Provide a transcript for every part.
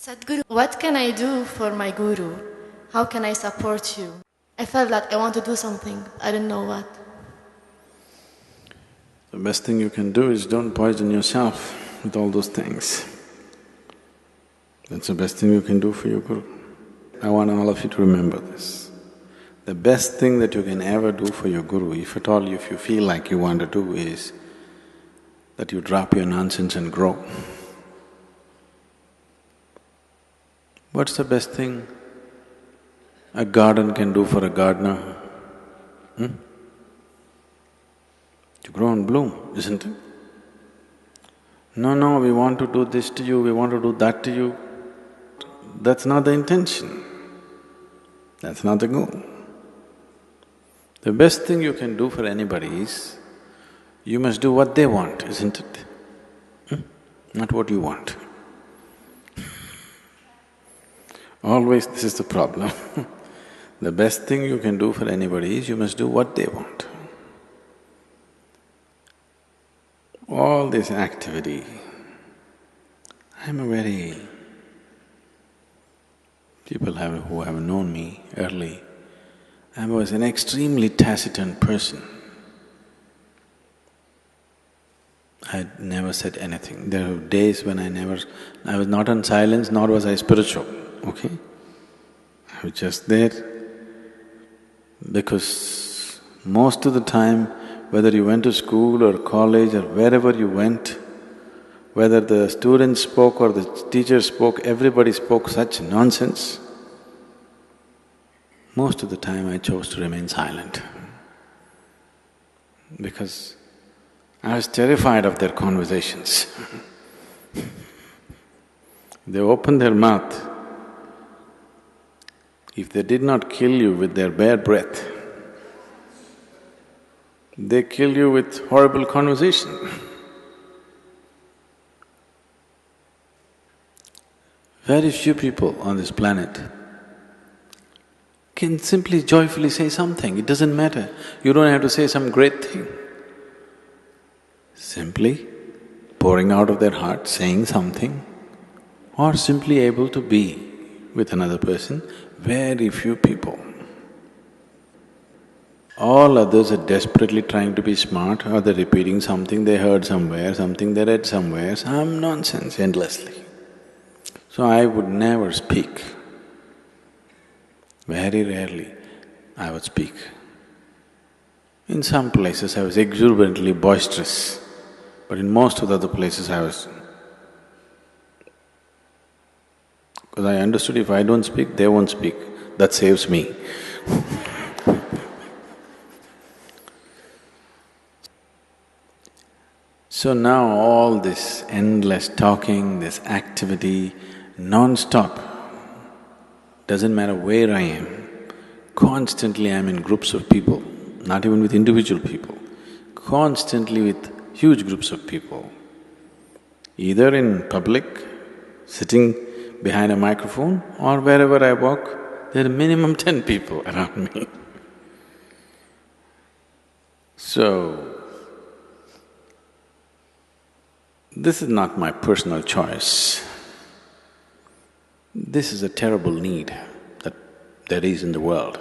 Sadhguru, what can I do for my guru? How can I support you? I felt that I want to do something, I didn't know what. The best thing you can do is don't poison yourself with all those things. That's the best thing you can do for your guru. I want all of you to remember this. The best thing that you can ever do for your guru, if at all if you feel like you want to do, is that you drop your nonsense and grow. What's the best thing a garden can do for a gardener? To grow and bloom, isn't it? No, we want to do this to you, we want to do that to you. That's not the intention. That's not the goal. The best thing you can do for anybody is, you must do what they want, isn't it? Not what you want. Always this is the problem. The best thing you can do for anybody is, you must do what they want. All this activity, people who have known me early, I was an extremely taciturn person. I never said anything. There were days when I was not on silence, nor was I spiritual, okay? I was just there because most of the time, whether you went to school or college or wherever you went, whether the students spoke or the teacher spoke, everybody spoke such nonsense. Most of the time I chose to remain silent because I was terrified of their conversations. They opened their mouth. If they did not kill you with their bare breath, they kill you with horrible conversation. Very few people on this planet can simply joyfully say something, it doesn't matter. You don't have to say some great thing. Simply pouring out of their heart, saying something, or simply able to be with another person, very few people. All others are desperately trying to be smart, or they're repeating something they heard somewhere, something they read somewhere, some nonsense endlessly. So I would never speak. Very rarely I would speak. In some places I was exuberantly boisterous, but in most of the other places I was… Because I understood if I don't speak, they won't speak, that saves me. So now all this endless talking, this activity, non-stop, doesn't matter where I am, constantly I'm in groups of people, not even with individual people, constantly with huge groups of people, either in public, sitting behind a microphone, or wherever I walk, there are minimum 10 people around me. So, this is not my personal choice. This is a terrible need that there is in the world.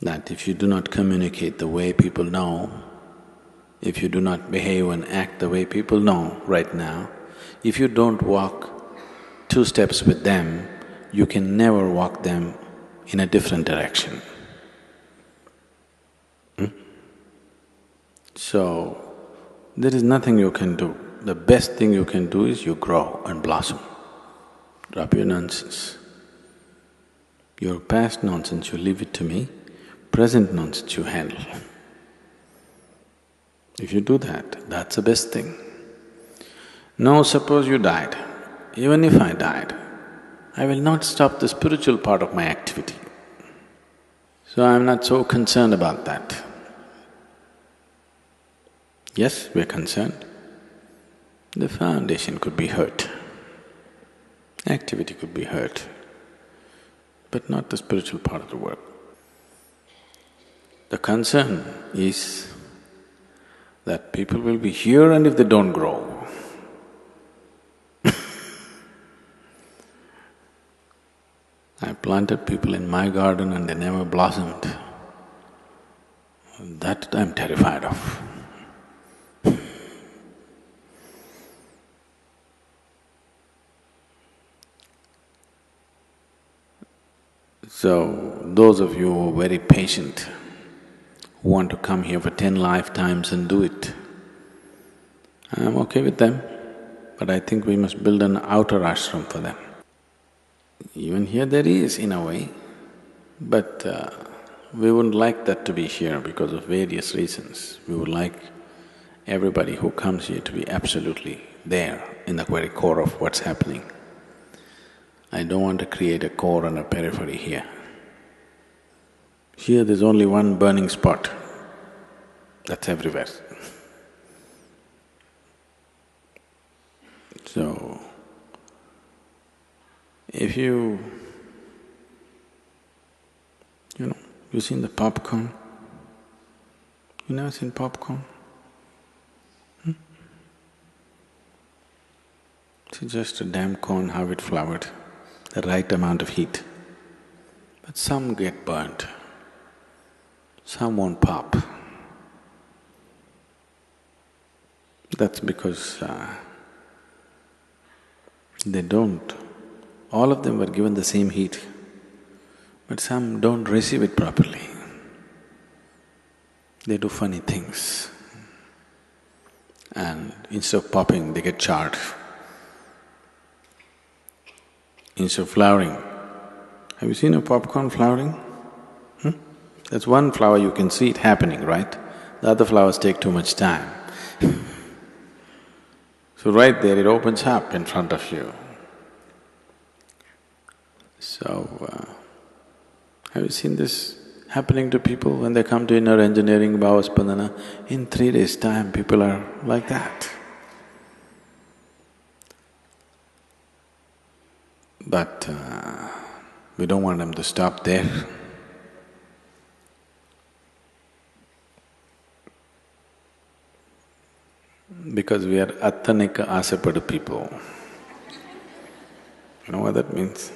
That if you do not communicate the way people know, if you do not behave and act the way people know right now, if you don't walk 2 steps with them, you can never walk them in a different direction. So, there is nothing you can do. The best thing you can do is you grow and blossom. Drop your nonsense. Your past nonsense, you leave it to me, present nonsense you handle. If you do that, that's the best thing. Now suppose you died, even if I died, I will not stop the spiritual part of my activity. So I'm not so concerned about that. Yes, we're concerned. The foundation could be hurt, activity could be hurt, but not the spiritual part of the work. The concern is that people will be here and if they don't grow, planted people in my garden and they never blossomed. That I'm terrified of. So, those of you who are very patient, who want to come here for 10 lifetimes and do it, I'm okay with them, but I think we must build an outer ashram for them. Even here there is, in a way, but we wouldn't like that to be here because of various reasons. We would like everybody who comes here to be absolutely there in the very core of what's happening. I don't want to create a core and a periphery here. Here there's only one burning spot, that's everywhere. So, if you know, you've seen the popcorn? You never seen popcorn? It's just a damn corn, how it flowered, the right amount of heat. But some get burnt, some won't pop. That's because they don't. All of them were given the same heat, but some don't receive it properly. They do funny things, and instead of popping, they get charred. Instead of flowering, have you seen a popcorn flowering? That's one flower you can see it happening, right? The other flowers take too much time. So right there it opens up in front of you. So, have you seen this happening to people when they come to inner engineering, Bhavaspandana? In 3 days' time, people are like that. But we don't want them to stop there. Because we are Attanika Asapadu people. You know what that means?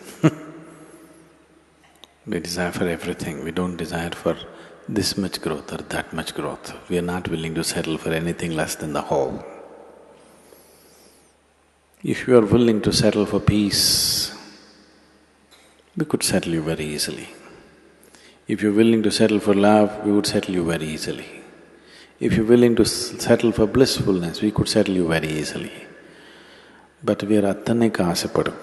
We desire for everything, we don't desire for this much growth or that much growth. We are not willing to settle for anything less than the whole. If you are willing to settle for peace, we could settle you very easily. If you're willing to settle for love, we would settle you very easily. If you're willing to settle for blissfulness, we could settle you very easily. But we are Attanika Asapadu.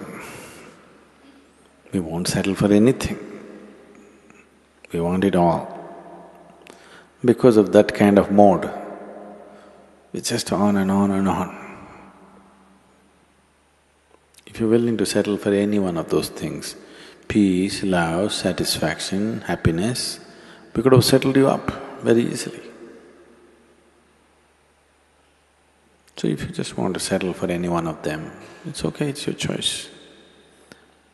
We won't settle for anything. We want it all. Because of that kind of mode, it's just on and on and on. If you're willing to settle for any one of those things, peace, love, satisfaction, happiness, we could have settled you up very easily. So if you just want to settle for any one of them, it's okay, it's your choice.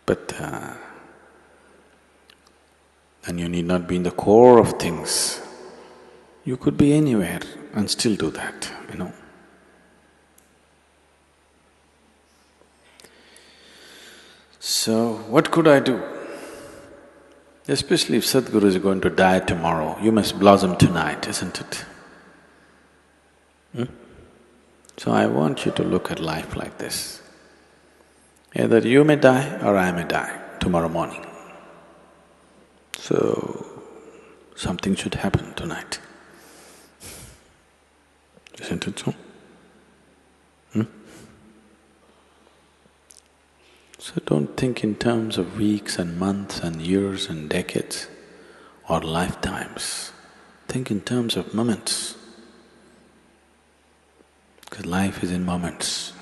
But and you need not be in the core of things. You could be anywhere and still do that, you know. So, what could I do? Especially if Sadhguru is going to die tomorrow, you must blossom tonight, isn't it? So I want you to look at life like this. Either you may die or I may die tomorrow morning. So, something should happen tonight. Isn't it so? So don't think in terms of weeks and months and years and decades or lifetimes. Think in terms of moments. Because life is in moments.